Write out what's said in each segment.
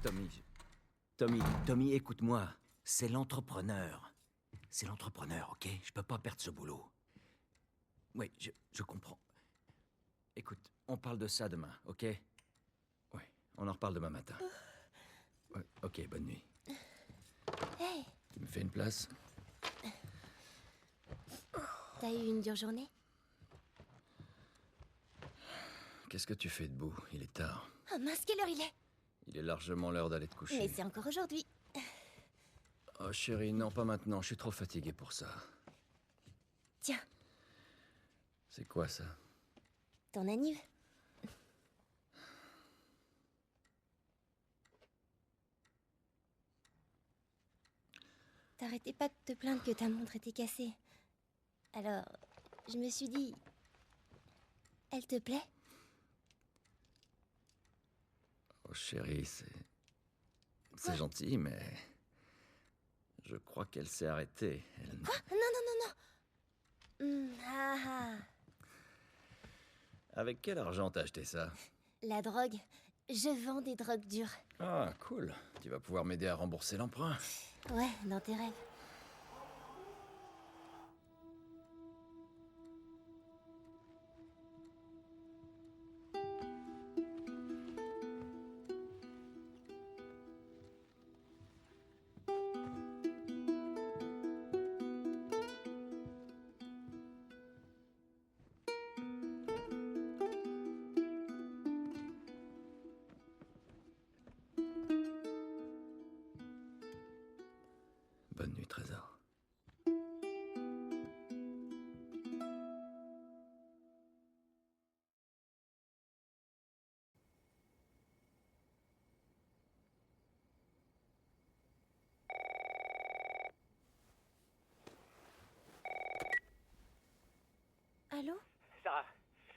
Tommy, Tommy, écoute-moi. C'est l'entrepreneur. C'est l'entrepreneur, ok? Je peux pas perdre ce boulot. Oui, je comprends. Écoute, on parle de ça demain, ok? Ouais, on en reparle demain matin. Ouais, ok, bonne nuit. Hey, Tu me fais une place? t'as eu une dure journée? Qu'est-ce que tu fais debout? Il est tard. Oh mince, quelle heure il est? Il est largement l'heure d'aller te coucher. Mais c'est encore aujourd'hui. Oh chérie, non, pas maintenant. Je suis trop fatigué pour ça. Tiens, C'est quoi ça? ton anniv. T'arrêtais pas de te plaindre que ta montre était cassée. Alors, je me suis dit... Elle te plaît? Oh chérie, c'est gentil, mais... Je crois qu'elle s'est arrêtée. Elle... Quoi? Non, non, non, non. Ah ah. Avec quel argent t'as acheté ça? La drogue. Je vends des drogues dures. Ah, cool. Tu vas pouvoir m'aider à rembourser l'emprunt. Ouais, dans tes rêves. Bonne nuit, Trésor. Allô? Sarah,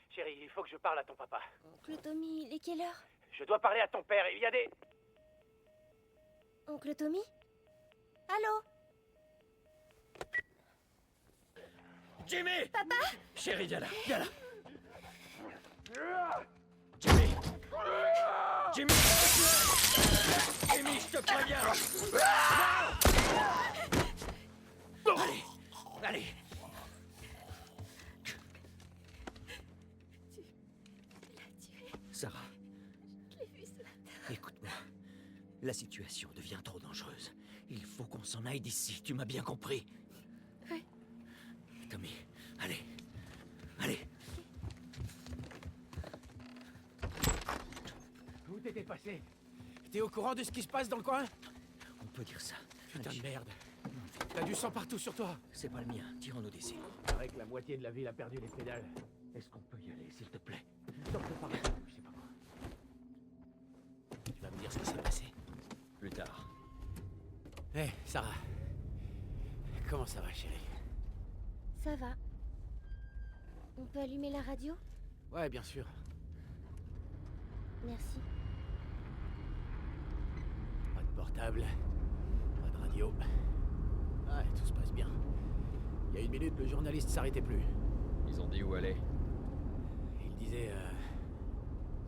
chérie, il faut que je parle à ton papa. Oncle Tommy, il est quelle heure? Je dois parler à ton père, il y a des... Oncle Tommy? Allô? Jimmy! Papa? Chérie, viens là, viens là. Jimmy! Jimmy! Jimmy, je te préviens! Non! Allez! Allez! Sarah, Je l'ai vu ce matin. écoute-moi. La situation devient trop dangereuse. Il faut qu'on s'en aille d'ici, tu m'as bien compris? Ouais. Tommy, allez. Allez. Où t'étais passé? T'es au courant de ce qui se passe dans le coin? On peut dire ça. Putain de Allez. merde. T'as du sang partout sur toi. C'est pas le mien, tirons-nous d'ici. C'est vrai que la moitié de la ville a perdu les pédales. Est-ce qu'on peut y aller, s'il te plaît? T'en préparer, je sais pas quoi. Tu vas me dire ce qui s'est passé. Plus tard. Hé, Sarah. Comment ça va, chérie? Ça va. On peut allumer la radio? Ouais, bien sûr. Merci. Pas de portable, pas de radio. Ouais, tout se passe bien. Il y a une minute, le journaliste s'arrêtait plus. Ils ont dit où aller? Il disait,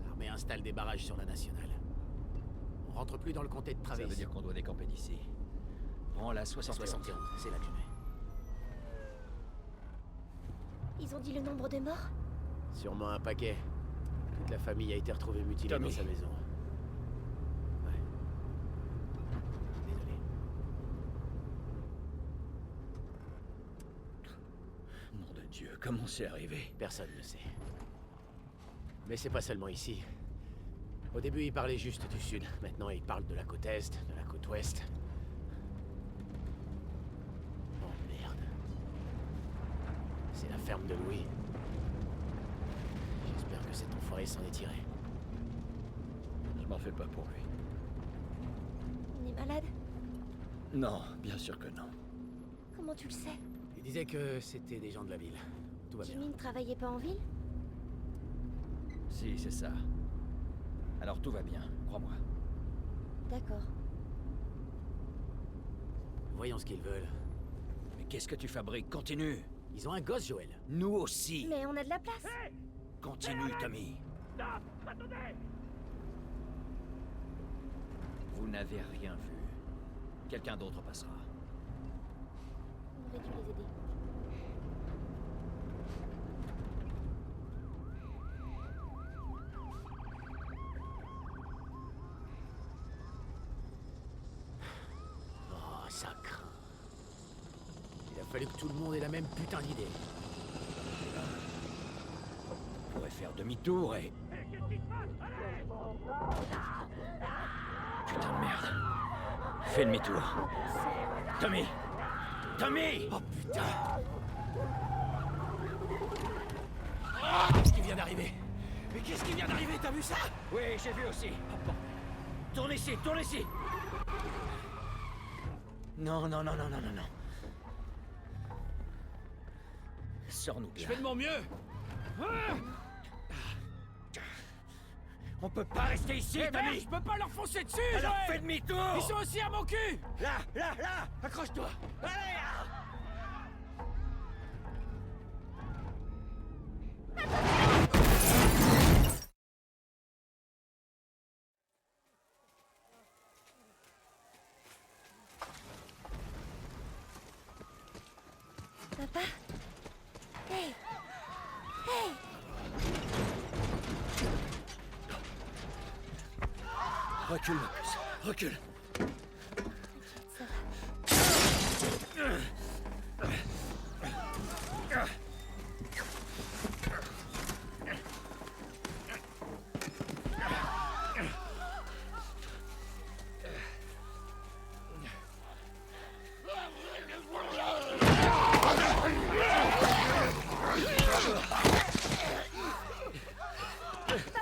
l'armée installe des barrages sur la nationale. On rentre plus dans le comté de Travis. Ça veut dire qu'on doit décamper d'ici. Prends la 71. C'est là que je vais. Ils ont dit le nombre de morts? Sûrement un paquet. Toute la famille a été retrouvée mutilée Tommy. dans sa maison. Ouais. Désolé. Nom de Dieu, comment c'est arrivé? Personne ne sait. Mais c'est pas seulement ici. Au début, il parlait juste du sud. Maintenant, il parle de la côte est, de la côte ouest. Oh merde. C'est la ferme de Louis. J'espère que cet enfoiré s'en est tiré. Je m'en fais pas pour lui. On est malade? Non, bien sûr que non. Comment tu le sais? Il disait que c'était des gens de la ville. Tout va bien. Jimmy ne travaillait pas en ville? Si, c'est ça. Alors tout va bien, crois-moi. D'accord. Voyons ce qu'ils veulent. Mais qu'est-ce que tu fabriques? Continue! Ils ont un gosse, Joël. Nous aussi! Mais on a de la place! Continue, Tommy! Stop! Attendez! Vous n'avez rien vu. Quelqu'un d'autre passera. On aurait dû les aider. Oh, ça craint. Il a fallu que tout le monde ait la même putain d'idée. On pourrait faire demi-tour et... Putain de merde. Fais demi-tour. Tommy! Tommy! Oh putain! Qu'est-ce qui vient d'arriver? Mais qu'est-ce qui vient d'arriver? T'as vu ça? Oui, j'ai vu aussi. Oh, bon. Tourne ici, tourne ici! Non, non, non, non, non, non, non. Sors-nous bien. Je fais de mon mieux! On peut pas rester ici, Eh merde, Tommy! je peux pas leur foncer dessus! Alors Joël. fais demi-tour! Ils sont aussi à mon cul! Là, là, là! Accroche-toi! Allez! Papa? Hey! Hey! Recule, ma puce. Recule. Ça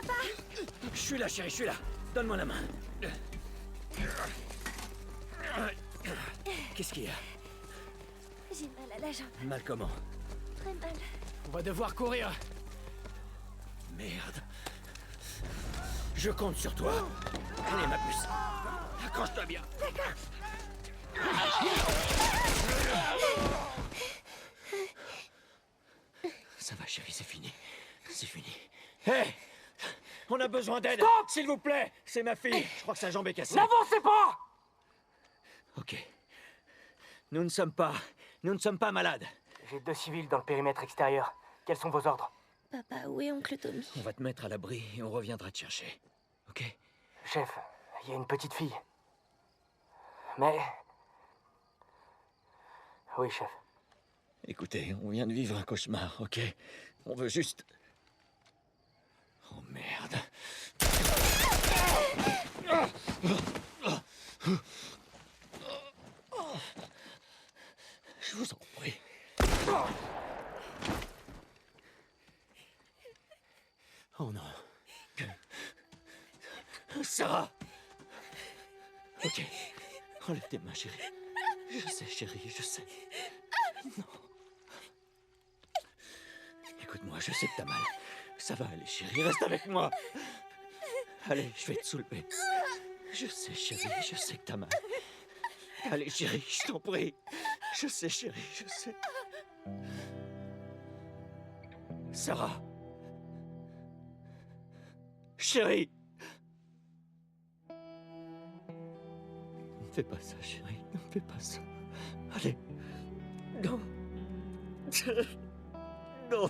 va. Je suis là, chérie, je suis là. Donne-moi la main. Qu'est-ce qu'il y a? J'ai mal à la jambe. Mal comment? Très mal. On va devoir courir! Merde. Je compte sur toi. Allez, ma puce. Accroche-toi bien. Ça va, chérie, c'est fini. C'est fini. Hé! On a besoin d'aide! S'il vous plaît! C'est ma fille. Je crois que sa jambe est cassée. N'avancez pas! Ok. Nous ne sommes pas malades. J'ai 2 civils dans le périmètre extérieur. Quels sont vos ordres? Papa, où est oncle Tommy? On va te mettre à l'abri et on reviendra te chercher. Ok? Chef, il y a une petite fille. Mais... Oui, chef. Écoutez, on vient de vivre un cauchemar, ok? On veut juste... Oh merde. Je vous en prie. Oh non. Sarah! Ok. Enlève tes mains, chérie. Je sais, chérie, je sais. Non. Écoute-moi, je sais que t'as mal. Ça va aller, chérie, reste avec moi. Allez, je vais te soulever. Je sais, chérie, je sais que t'as mal. Allez, chérie, je t'en prie. Je sais, chérie, je sais. Sarah. Chérie. Ne fais pas ça, chérie, ne fais pas ça. Allez. Non. Non.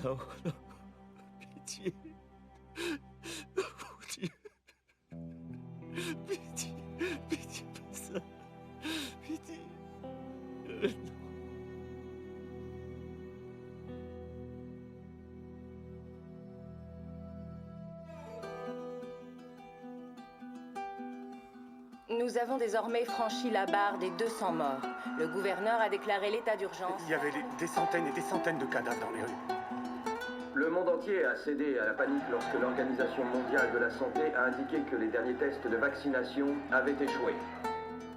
Non, non. Pitié. Mon Dieu. Pitié. Pitié, pas ça. Pitié. Non. Nous avons désormais franchi la barre des 200 morts. Le gouverneur a déclaré l'état d'urgence. Il y avait des centaines et des centaines de cadavres dans les rues. Le monde entier a cédé à la panique lorsque l'Organisation mondiale de la santé a indiqué que les derniers tests de vaccination avaient échoué.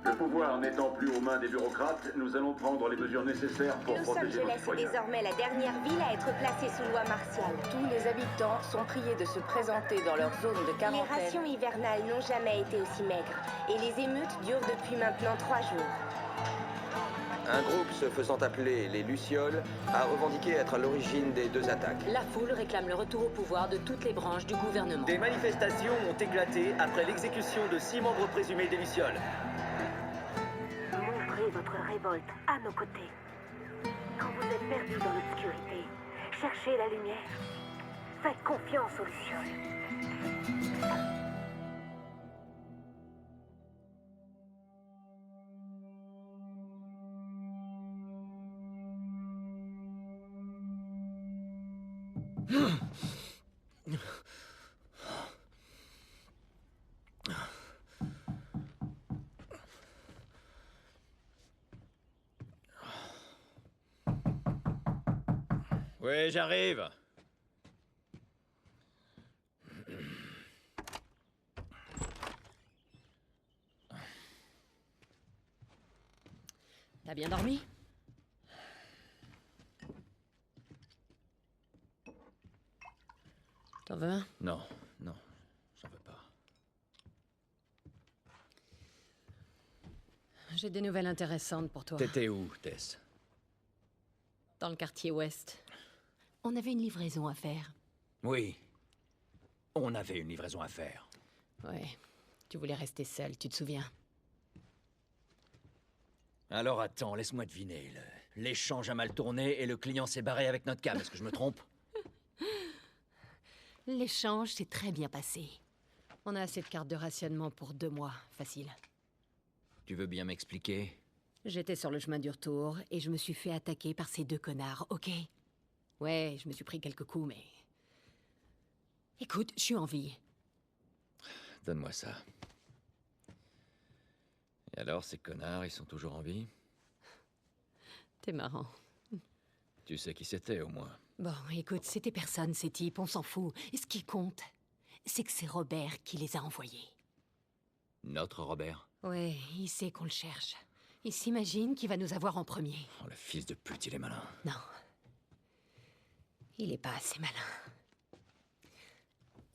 Le pouvoir n'étant plus aux mains des bureaucrates, nous allons prendre les mesures nécessaires pour Los protéger nos Angeles est citoyens. désormais la dernière ville à être placée sous loi martiale. Tous les habitants sont priés de se présenter dans leur zone de Les quarantaine. rations hivernales n'ont jamais été aussi maigres. Et les émeutes durent depuis maintenant 3 jours. Un groupe se faisant appeler les Lucioles a revendiqué être à l'origine des 2 attaques. La foule réclame le retour au pouvoir de toutes les branches du gouvernement. Des manifestations ont éclaté après l'exécution de 6 membres présumés des Lucioles. Montrez votre révolte à nos côtés. Quand vous êtes perdu dans l'obscurité, cherchez la lumière. Faites confiance aux Lucioles. Oui, j'arrive. T'as bien dormi? T'en veux un? Non, non, j'en veux pas. J'ai des nouvelles intéressantes pour toi. T'étais où, Tess? Dans le quartier ouest. On avait une livraison à faire. Oui. On avait une livraison à faire. Ouais. Tu voulais rester seul, tu te souviens? Alors attends, laisse-moi deviner. L'échange a mal tourné et le client s'est barré avec notre cam. Est-ce que je me trompe? L'échange s'est très bien passé. On a assez de cartes de rationnement pour 2 mois, facile. Tu veux bien m'expliquer? J'étais sur le chemin du retour et je me suis fait attaquer par ces 2 connards, ok? Ouais, je me suis pris quelques coups, mais... Écoute, je suis en vie. Donne-moi ça. Et alors, ces connards, ils sont toujours en vie? T'es marrant. Tu sais qui c'était, au moins. Bon, écoute, c'était personne, ces types, on s'en fout. Et ce qui compte, c'est que c'est Robert qui les a envoyés. Notre Robert? Ouais, il sait qu'on le cherche. Il s'imagine qu'il va nous avoir en premier. Oh, le fils de pute, il est malin. Non. Il est pas assez malin.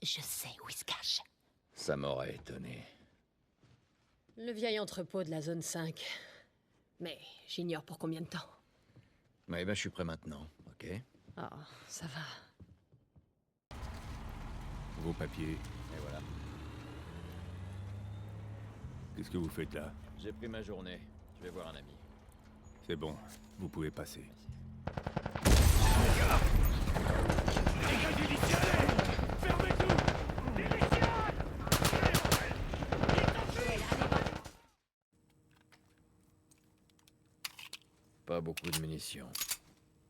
Je sais où il se cache. Ça m'aurait étonné. Le vieil entrepôt de la zone 5. Mais j'ignore pour combien de temps. Ouais, ben, je suis prêt maintenant, ok? Oh, ça va. Vos papiers. Et voilà. Qu'est-ce que vous faites là? J'ai pris ma journée. Je vais voir un ami. C'est bon, vous pouvez passer. Pas beaucoup de munitions.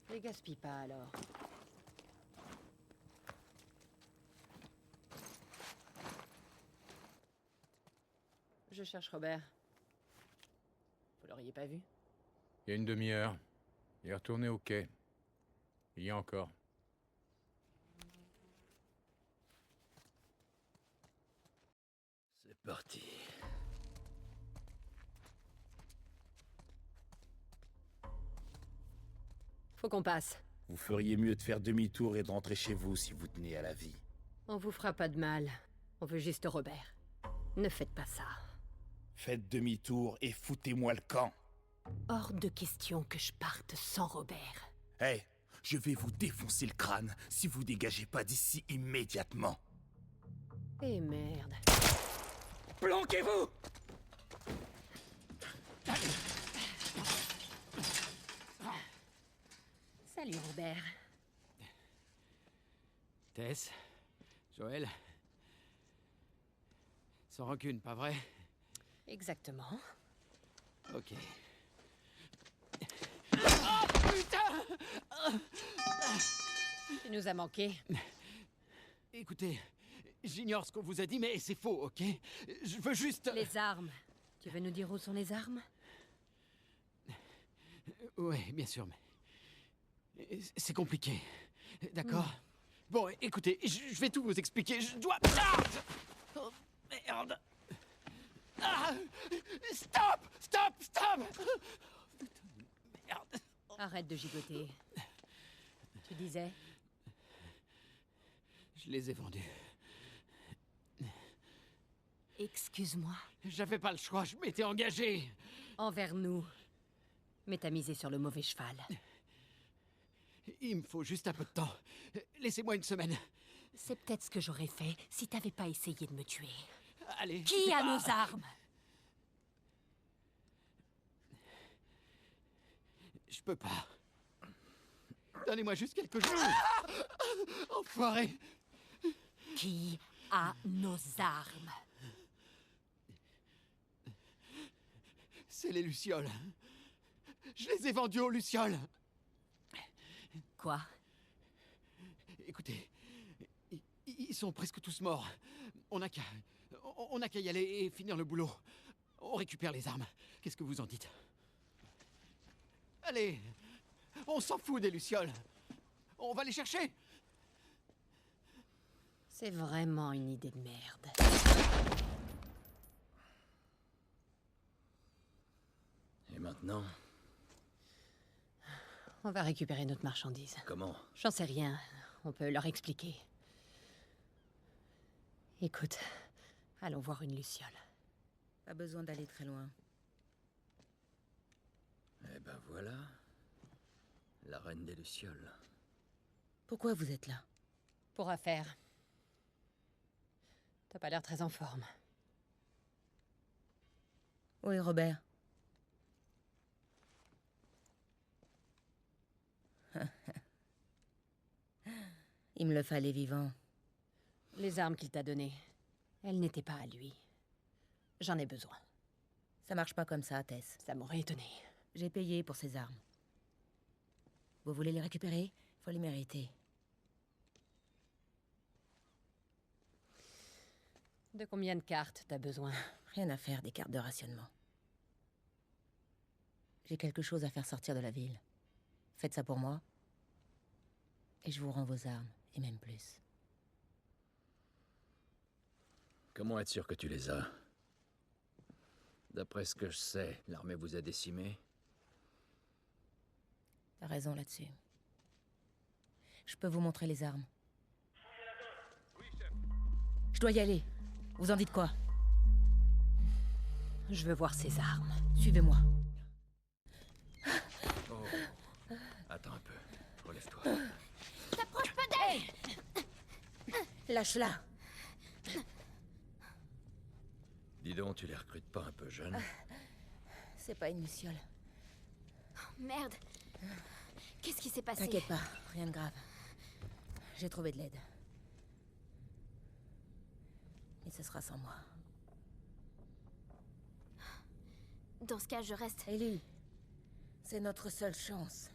Les gaspille pas alors. Je cherche Robert. Vous l'auriez pas vu? Il y a une demi-heure. Il est retourné au quai. Il y a encore. C'est parti. Faut qu'on passe. Vous feriez mieux de faire demi-tour et de rentrer chez vous si vous tenez à la vie. On vous fera pas de mal. On veut juste Robert. Ne faites pas ça. Faites demi-tour et foutez-moi le camp. Hors de question que je parte sans Robert. Hé, je vais vous défoncer le crâne si vous dégagez pas d'ici immédiatement. Eh merde. Planquez-vous! Salut Robert. Tess, Joël. Sans rancune, pas vrai? Exactement. Ok. Tu nous as manqué. Écoutez, j'ignore ce qu'on vous a dit, mais c'est faux, ok? Je veux juste... Les armes. Tu veux nous dire où sont les armes? Ouais, bien sûr, mais... C'est compliqué. D'accord? Bon, écoutez, je vais tout vous expliquer. Je dois... Ah! Oh, merde! Ah! Stop! Stop! Stop! Merde! Arrête de gigoter. Tu disais? Je les ai vendus. Excuse-moi. J'avais pas le choix, je m'étais engagé. Envers nous. Mais t'as misé sur le mauvais cheval. Il me faut juste un peu de temps. Laissez-moi une semaine. C'est peut-être ce que j'aurais fait si t'avais pas essayé de me tuer. Allez. Qui a nos armes? Je peux pas. Donnez-moi juste quelques jours. Enfoiré. Qui a nos armes? C'est les Lucioles. Je les ai vendus aux Lucioles. Quoi? Écoutez, ils sont presque tous morts. On n'a qu'à y aller et finir le boulot. On récupère les armes. Qu'est-ce que vous en dites? Allez, on s'en fout des Lucioles. On va les chercher. C'est vraiment une idée de merde. Et maintenant? On va récupérer notre marchandise. Comment? J'en sais rien. On peut leur expliquer. Écoute, allons voir une Luciole. Pas besoin d'aller très loin. Eh ben voilà. La reine des Lucioles. Pourquoi vous êtes là? Pour affaire. T'as pas l'air très en forme. Où est Robert? Il me le fallait vivant. Les armes qu'il t'a données, elles n'étaient pas à lui. J'en ai besoin. Ça marche pas comme ça, Tess. Ça m'aurait étonné. J'ai payé pour ces armes. Vous voulez les récupérer? Faut les mériter. De combien de cartes t'as besoin? Rien à faire des cartes de rationnement. J'ai quelque chose à faire sortir de la ville. Faites ça pour moi. Et je vous rends vos armes, et même plus. Comment être sûr que tu les as? D'après ce que je sais, l'armée vous a décimés. T'as raison là-dessus. Je peux vous montrer les armes. Je dois y aller. Vous en dites quoi? Je veux voir ces armes. Suivez-moi. Oh. Attends un peu. Relève-toi. T'approches pas d'elle! Lâche-la. Dis donc, tu les recrutes pas un peu jeunes? C'est pas une luciole. Oh, merde. Qu'est-ce qui s'est passé? T'inquiète pas, rien de grave. J'ai trouvé de l'aide. Mais ce sera sans moi. Dans ce cas, je reste. Ellie, c'est notre seule chance.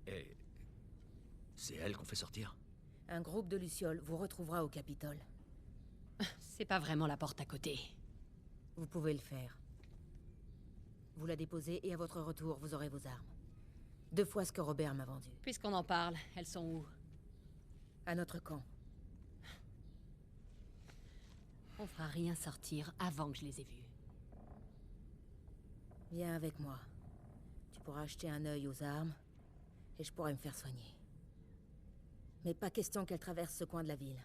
Et... c'est elle qu'on fait sortir? Un groupe de lucioles vous retrouvera au Capitole. C'est pas vraiment la porte à côté. Vous pouvez le faire. Vous la déposez et à votre retour, vous aurez vos armes. 2 fois ce que Robert m'a vendu. Puisqu'on en parle, elles sont où? À notre camp. On fera rien sortir avant que je les ai vues. Viens avec moi. Tu pourras acheter un œil aux armes et je pourrai me faire soigner. Mais pas question qu'elle traverse ce coin de la ville.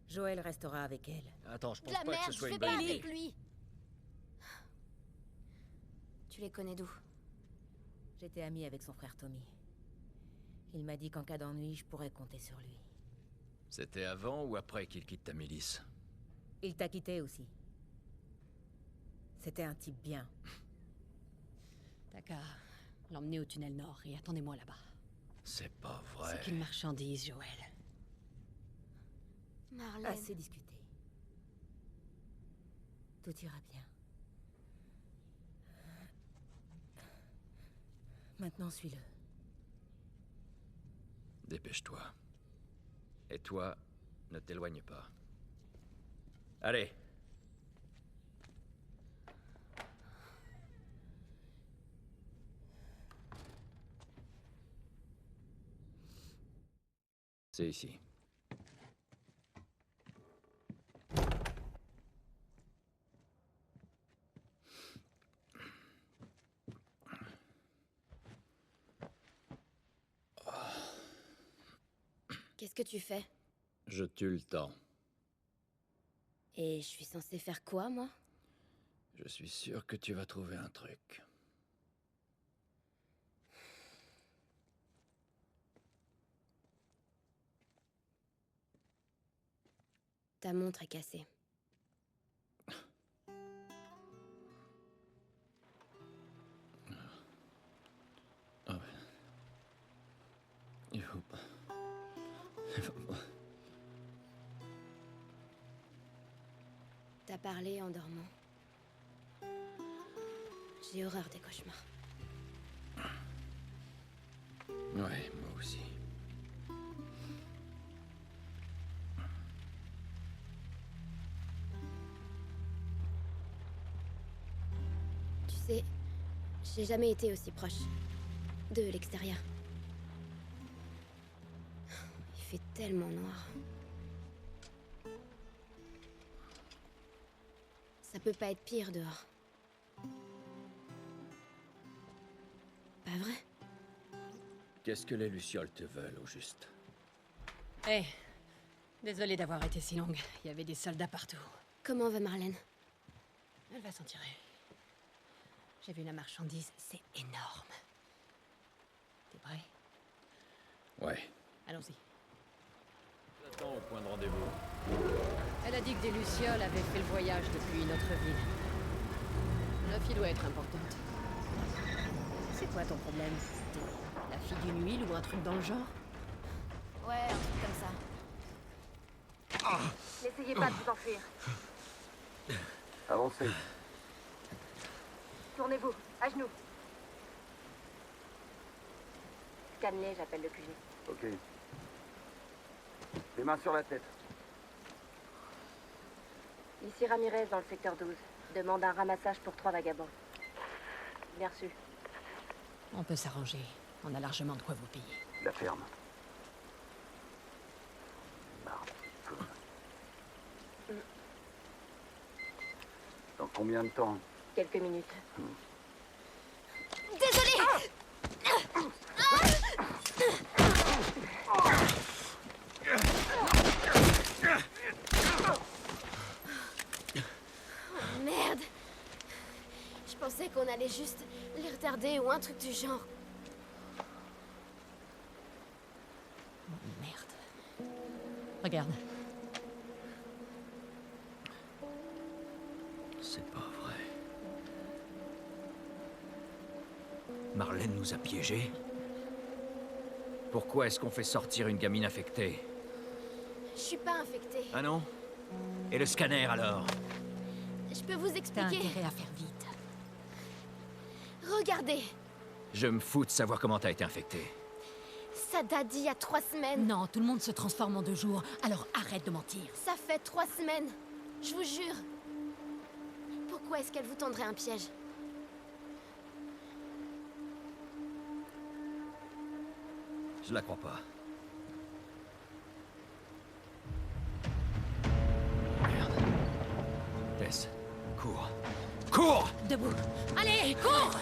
Joël restera avec elle. Attends, je pense De la pas merde, que ce je soit vais une pas bonne idée. avec lui. Tu les connais d'où? J'étais amie avec son frère Tommy. Il m'a dit qu'en cas d'ennui, je pourrais compter sur lui. C'était avant ou après qu'il quitte ta milice? Il t'a quitté aussi. C'était un type bien. T'as qu'à l'emmener au tunnel nord et attendez-moi là-bas. C'est pas vrai. C'est qu'une marchandise, Joël. Marlène. Assez discuté. Tout ira bien. Maintenant, suis-le. Dépêche-toi. Et toi, ne t'éloigne pas. Allez. C'est ici. Qu'est-ce que tu fais? Je tue le temps. Et je suis censée faire quoi, moi? Je suis sûr que tu vas trouver un truc. Ta montre est cassée. Ah ouais. Il faut pas. T'as parlé en dormant. J'ai horreur des cauchemars. Ouais, moi aussi. Tu sais, j'ai jamais été aussi proche de l'extérieur. Il fait tellement noir. Ça peut pas être pire dehors. Pas vrai? Qu'est-ce que les Lucioles te veulent, au juste? Hé, désolée d'avoir été si longue. Il y avait des soldats partout. Comment va Marlène? Elle va s'en tirer. J'ai vu la marchandise, c'est énorme. T'es prêt? Ouais. Allons-y. J'attends au point de rendez-vous. Elle a dit que des Lucioles avaient fait le voyage depuis une autre ville. La fille doit être importante. C'est quoi ton problème? T'es la fille d'une huile ou un truc dans le genre? Ouais, un truc comme ça. N'essayez pas de vous enfuir. Avancez. Tournez-vous, à genoux. Stanley, j'appelle le QG. Ok. Les mains sur la tête. Ici Ramirez dans le secteur 12. Demande un ramassage pour 3 vagabonds. Bien reçu. On peut s'arranger. On a largement de quoi vous payer. La ferme. Dans combien de temps? Quelques minutes. Désolée! Oh, merde! Je pensais qu'on allait juste les retarder ou un truc du genre. Merde. Regarde. C'est pas vrai. Marlène nous a piégés? Pourquoi est-ce qu'on fait sortir une gamine infectée? Je suis pas infectée. Ah non? Et le scanner alors? Je peux vous T'as expliquer. intérêt à faire vite. Regardez, Je me fous de savoir comment t'as été infectée. ça date d'il y a 3 semaines. Non, tout le monde se transforme en 2 jours, alors arrête de mentir. Ça fait 3 semaines. Je vous jure. Pourquoi est-ce qu'elle vous tendrait un piège? Je la crois pas. Merde. Tess, cours. Cours! Debout. Allez, cours!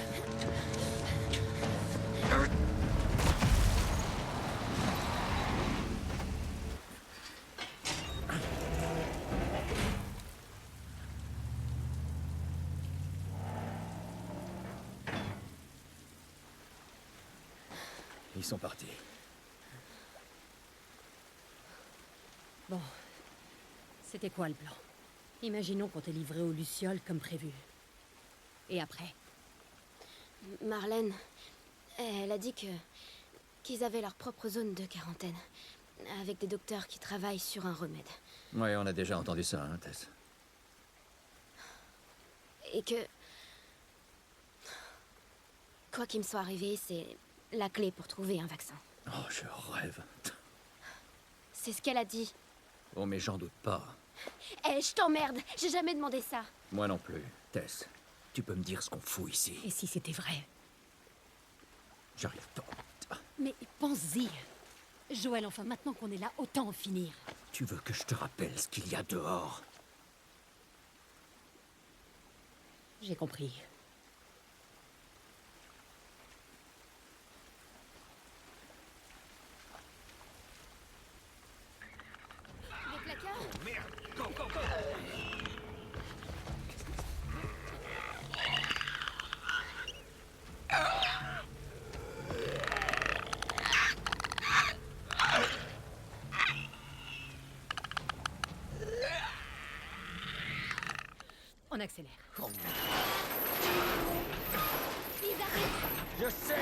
Ils sont partis. Bon. C'était quoi le plan? Imaginons qu'on t'ait livré aux Lucioles comme prévu. Et après? Marlène, elle a dit qu'ils avaient leur propre zone de quarantaine. Avec des docteurs qui travaillent sur un remède. Ouais, on a déjà entendu ça, hein, Tess. Et que... Quoi qu'il me soit arrivé, c'est la clé pour trouver un vaccin. Oh, je rêve. C'est ce qu'elle a dit. Oh, mais j'en doute pas. Eh, je t'emmerde. J'ai jamais demandé ça. Moi non plus. Tess, tu peux me dire ce qu'on fout ici? Et si c'était vrai? J'arrive pas. Mais pense-y. Joël, enfin, maintenant qu'on est là, autant en finir. Tu veux que je te rappelle ce qu'il y a dehors? J'ai compris. Des placards? Merde! Go, go, go! On accélère. Ils arrivent! Je sais!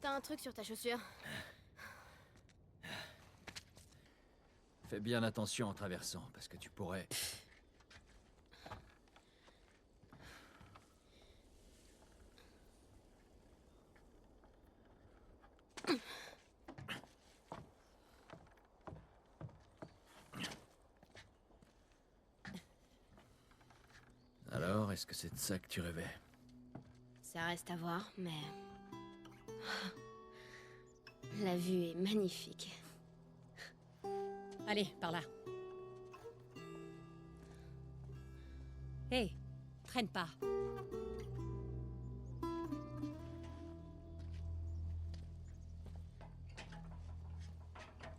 T'as un truc sur ta chaussure? Fais bien attention en traversant, parce que tu pourrais... Alors, est-ce que c'est de ça que tu rêvais? Ça reste à voir, mais... La vue est magnifique. Allez, par là. Hé, traîne pas.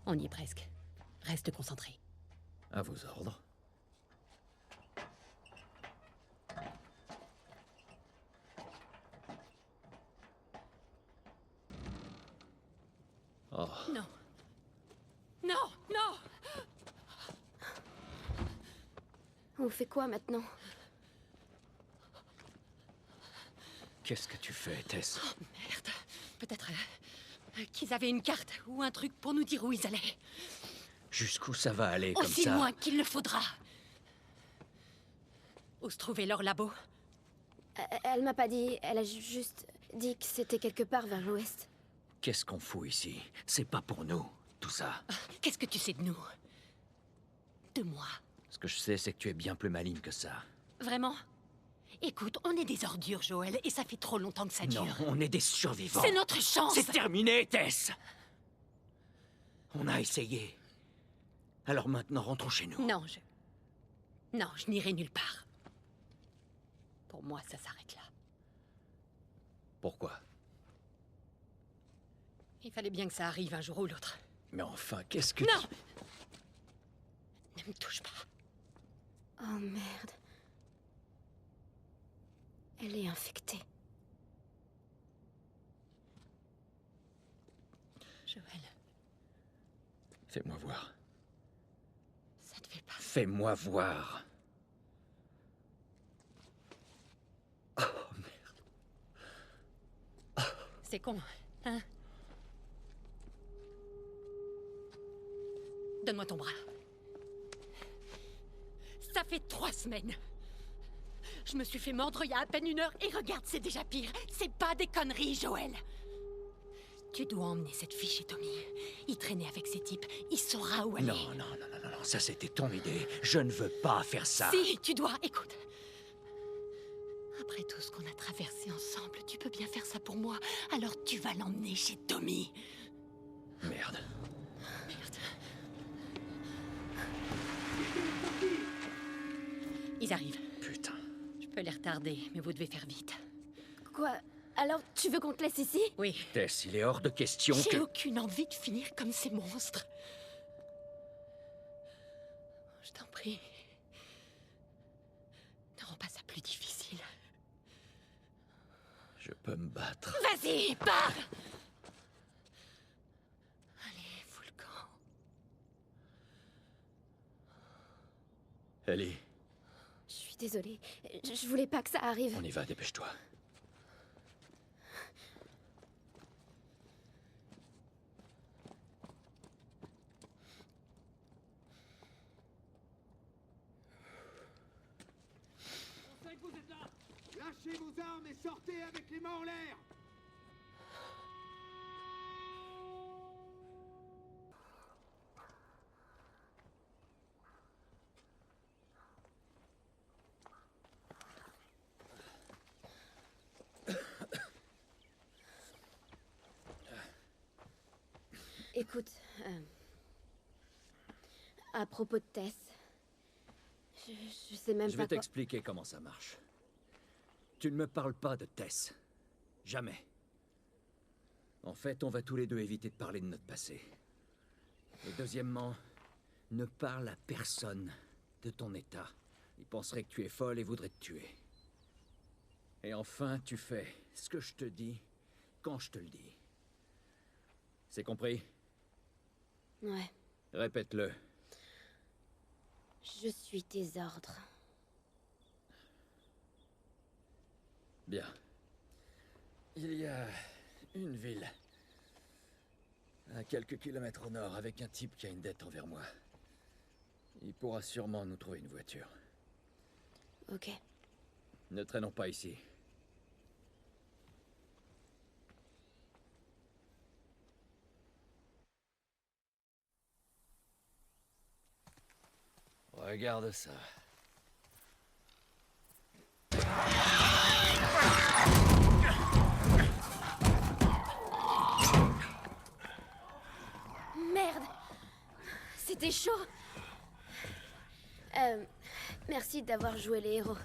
On y est presque. Reste concentré. À vos ordres. Oh. Non. Non, non! On fait quoi maintenant? Qu'est-ce que tu fais, Tess? Oh merde. Peut-être qu'ils avaient une carte ou un truc pour nous dire où ils allaient. Jusqu'où ça va aller comme Aussi ça? loin qu'il le faudra. Où se trouvait leur labo? Elle m'a pas dit, elle a juste dit que c'était quelque part vers l'ouest. Qu'est-ce qu'on fout ici? C'est pas pour nous, tout ça. Qu'est-ce que tu sais de nous? De moi? Ce que je sais, c'est que tu es bien plus maligne que ça. Vraiment? Écoute, on est des ordures, Joël, et ça fait trop longtemps que ça dure. Non, on est des survivants. C'est notre chance! C'est terminé, Tess! On a essayé. Alors maintenant, rentrons chez nous. Non, je n'irai nulle part. Pour moi, ça s'arrête là. Pourquoi? Il fallait bien que ça arrive un jour ou l'autre. Mais enfin, qu'est-ce que... Non! Ne me touche pas. Oh merde. Elle est infectée. Joël. Fais-moi voir. Ça te fait pas... Fais-moi voir. Oh, merde. C'est con, hein? Donne-moi ton bras. Ça fait 3 semaines. Je me suis fait mordre il y a à peine 1 heure et regarde, c'est déjà pire. C'est pas des conneries, Joël. Tu dois emmener cette fille chez Tommy. Il traînait avec ces types. Il saura où elle est. Non, ça c'était ton idée. Je ne veux pas faire ça. Si, tu dois, écoute. Après tout ce qu'on a traversé ensemble, tu peux bien faire ça pour moi. Alors tu vas l'emmener chez Tommy. Merde. Ils arrivent. Putain. Je peux les retarder, mais vous devez faire vite. Quoi? Alors, tu veux qu'on te laisse ici? Oui. Tess, il est hors de question que... J'ai aucune envie de finir comme ces monstres. Je t'en prie. Ne rends pas ça plus difficile. Je peux me battre. Vas-y, pars! Allez, fous le camp. Ellie, Je suis désolée. Je voulais pas que ça arrive. on y va, dépêche-toi. On sait que vous êtes là! Lâchez vos armes et sortez avec les mains en l'air! Écoute, à propos de Tess, je sais même Je pas vais quoi... t'expliquer comment ça marche. Tu ne me parles pas de Tess. Jamais. En fait, on va tous les deux éviter de parler de notre passé. Et deuxièmement, ne parle à personne de ton état. Ils penseraient que tu es folle et voudraient te tuer. Et enfin, tu fais ce que je te dis quand je te le dis. C'est compris? Ouais. Répète-le. Je suis tes ordres. Bien. Il y a une ville, à quelques kilomètres au nord, avec un type qui a une dette envers moi. Il pourra sûrement nous trouver une voiture. Ok. Ne traînons pas ici. Regarde ça. Merde! C'était chaud! Merci d'avoir joué les héros.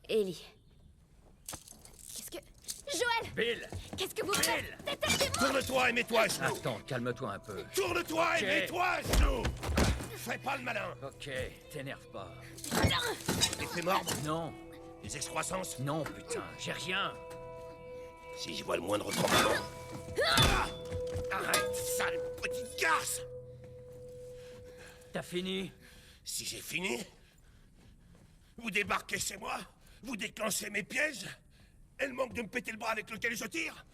Ellie. Qu'est-ce que... Joël! Bill! Qu'est-ce que vous faites? Détachez-moi! Tourne-toi et mets-toi à genoux. Attends, calme-toi un peu. Tourne-toi et mets-toi à genoux. Fais pas le malin. Ok, t'énerve pas. T'es fait mordre? Non. Des excroissances? Non, putain, j'ai rien. Si je vois le moindre tremblement... Arrête, sale petite garce! T'as fini? Si j'ai fini, vous débarquez chez moi, vous déclenchez mes pièges, elle manque de me péter le bras avec lequel je tire.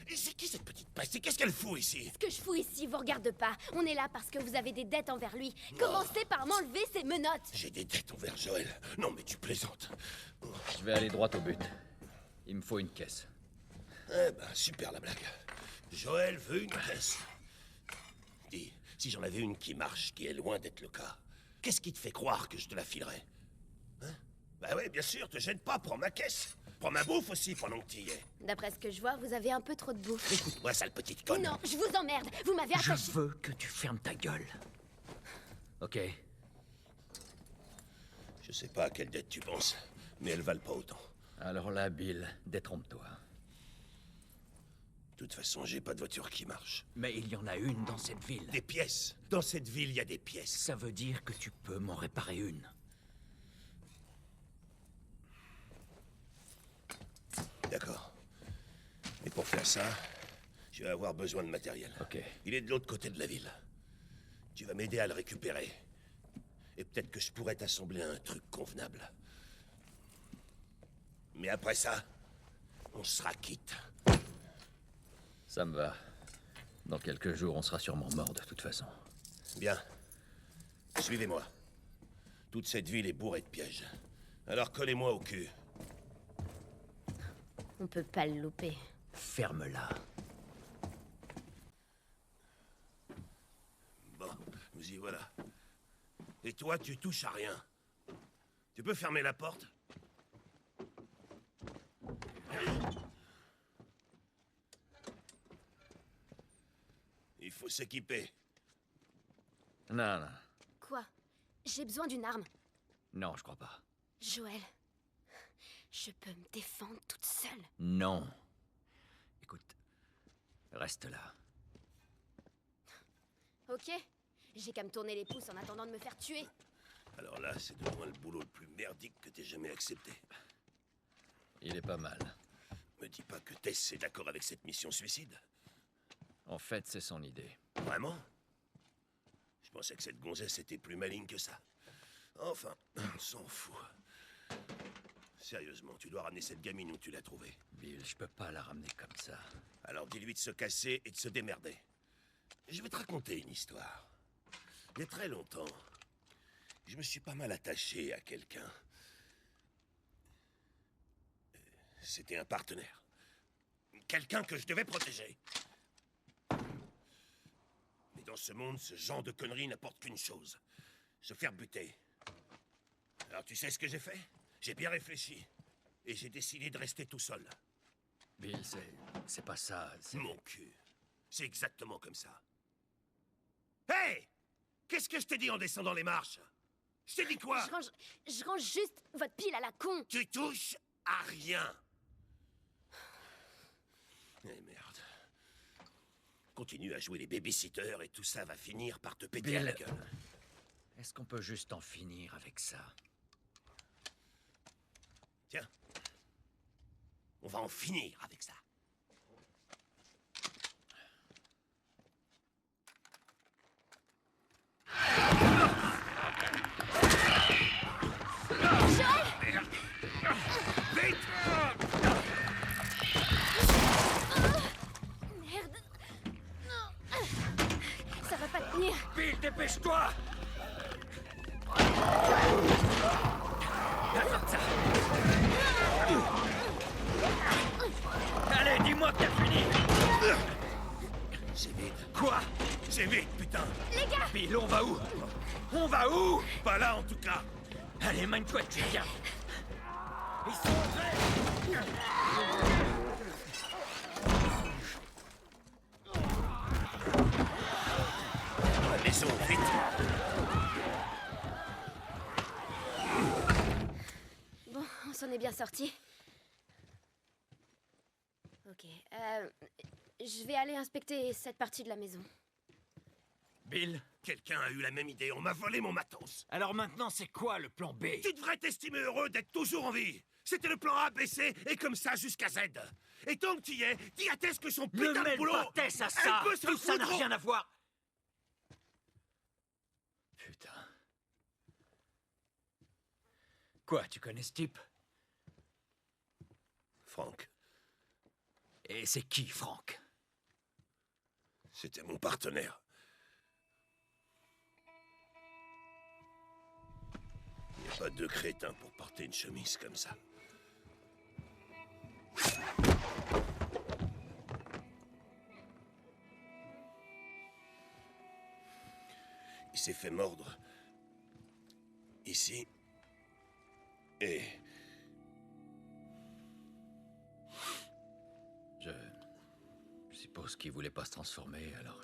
Et c'est qui cette petite pastille? Qu'est-ce qu'elle fout ici? Ce que je fous ici vous regarde pas. On est là parce que vous avez des dettes envers lui. Commencez par m'enlever ces menottes. J'ai des dettes envers Joël. Non mais tu plaisantes. Je vais aller droit au but. Il me faut une caisse. Eh ben, super la blague. Joël veut une caisse. Dis, si j'en avais une qui marche, qui est loin d'être le cas, qu'est-ce qui te fait croire que je te la filerais? Hein? Bah ouais, bien sûr, te gêne pas, prends ma caisse. Prends ma bouffe aussi pendant que t'y es. D'après ce que je vois, vous avez un peu trop de bouffe. Écoute-moi, sale petite conne. Non, je vous emmerde. Vous m'avez attaché. Je veux que tu fermes ta gueule. Ok? Je sais pas à quelle dette tu penses, mais elles valent pas autant. Alors là, Bill, détrompe-toi. De toute façon, j'ai pas de voiture qui marche. Mais il y en a une dans cette ville. Des pièces. Dans cette ville, il y a des pièces. Ça veut dire que tu peux m'en réparer une. D'accord. Mais pour faire ça, je vais avoir besoin de matériel. Ok. Il est de l'autre côté de la ville. Tu vas m'aider à le récupérer. Et peut-être que je pourrais t'assembler un truc convenable. Mais après ça, on sera quitte. Ça me va. Dans quelques jours, on sera sûrement mort de toute façon. Bien. Suivez-moi. Toute cette ville est bourrée de pièges. Alors collez-moi au cul. On peut pas le louper. Ferme-la. Bon, nous y voilà. Et toi, tu touches à rien. Tu peux fermer la porte? Il faut s'équiper. Non, non. Quoi? J'ai besoin d'une arme. Non, je crois pas. Joël, je peux me défendre toute seule. Non. Écoute, reste là. Ok, j'ai qu'à me tourner les pouces en attendant de me faire tuer. Alors là, c'est de loin le boulot le plus merdique que t'aies jamais accepté. Il est pas mal. Me dis pas que Tess est d'accord avec cette mission suicide. En fait, c'est son idée. Vraiment? Je pensais que cette gonzesse était plus maligne que ça. Enfin, on s'en fout. Sérieusement, tu dois ramener cette gamine où tu l'as trouvée. Bill, je peux pas la ramener comme ça. Alors dis-lui de se casser et de se démerder. Je vais te raconter une histoire. Il y a très longtemps, je me suis pas mal attaché à quelqu'un. C'était un partenaire. Quelqu'un que je devais protéger. Mais dans ce monde, ce genre de conneries n'apporte qu'une chose. Se faire buter. Alors tu sais ce que j'ai fait? J'ai bien réfléchi. Et j'ai décidé de rester tout seul. Bill, c'est pas ça. Mon cul. C'est exactement comme ça. Hey! Qu'est-ce que je t'ai dit en descendant les marches? Je t'ai dit quoi? Je range juste votre pile à la con. Tu touches à rien. Eh merde. Continue à jouer les babysitters et tout ça va finir par te péter à la Bill, gueule. est-ce qu'on peut juste en finir avec ça? Tiens. On va en finir avec ça. Merde. Ça va pas tenir. Bill, dépêche-toi! Allez, dis-moi que t'as fini! C'est vide. Quoi? C'est vide, putain! Les gars! Bill, on va où? On va où? Pas là, en tout cas! Allez, mène-toi, tu viens! Ils sont entrés! La maison, vite! Bon, on s'en est bien sorti. Ok, je vais aller inspecter cette partie de la maison. Bill? Quelqu'un a eu la même idée, on m'a volé mon matos. Alors maintenant, c'est quoi le plan B? Tu devrais t'estimer heureux d'être toujours en vie. C'était le plan A, B, C, et comme ça jusqu'à Z. Et tant que tu y es, dis à Tess que son Ne putain de mêle boulot... pas Tess à ça! Elle peut se Tout ça n'a foutre au- rien à voir! Putain. Quoi, tu connais ce type? Franck, Et c'est qui, Franck? c'était mon partenaire. Il n'y a pas deux crétins pour porter une chemise comme ça. Il s'est fait mordre. Ici. Et... Je suppose qu'il voulait pas se transformer, alors...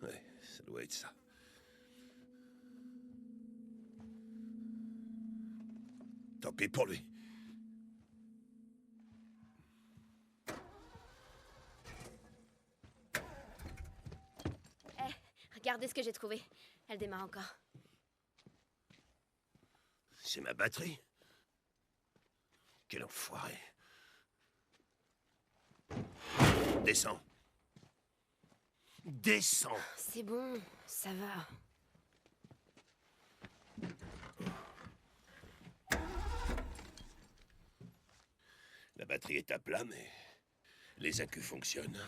Ouais, ça doit être ça. Tant pis pour lui. Regardez ce que j'ai trouvé. Elle démarre encore. C'est ma batterie. Quel enfoiré. Descends. Descends. C'est bon, ça va. La batterie est à plat, mais les accus fonctionnent.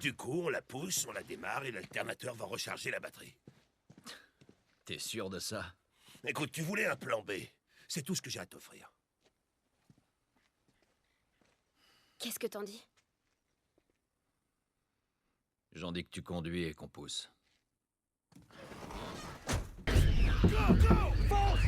Du coup, on la pousse, on la démarre et l'alternateur va recharger la batterie. t'es sûr de ça? Écoute, tu voulais un plan B. C'est tout ce que j'ai à t'offrir. Qu'est-ce que t'en dis? J'en dis que tu conduis et qu'on pousse. Go, go! Fonce!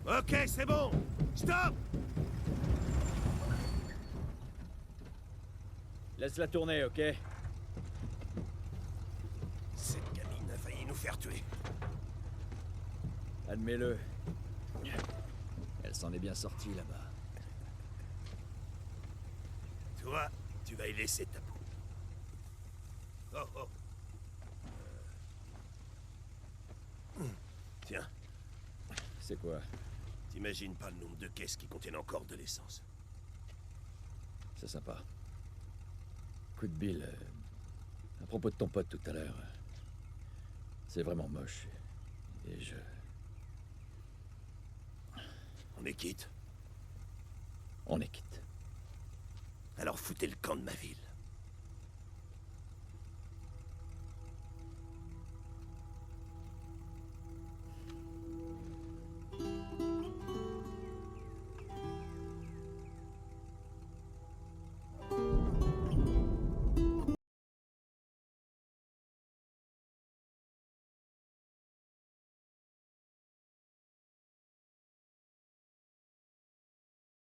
Ok, c'est bon. Stop! Laisse-la tourner, ok? Cette gamine a failli nous faire tuer. Admets-le. Elle s'en est bien sortie, là-bas. Toi, tu vas y laisser ta peau. Oh, oh. Tiens, C'est quoi? t'imagines pas le nombre de caisses qui contiennent encore de l'essence. C'est sympa. Coup de Bill, à propos de ton pote tout à l'heure, c'est vraiment moche. Et je... On est quitte. On est quitte. Alors foutez le camp de ma ville.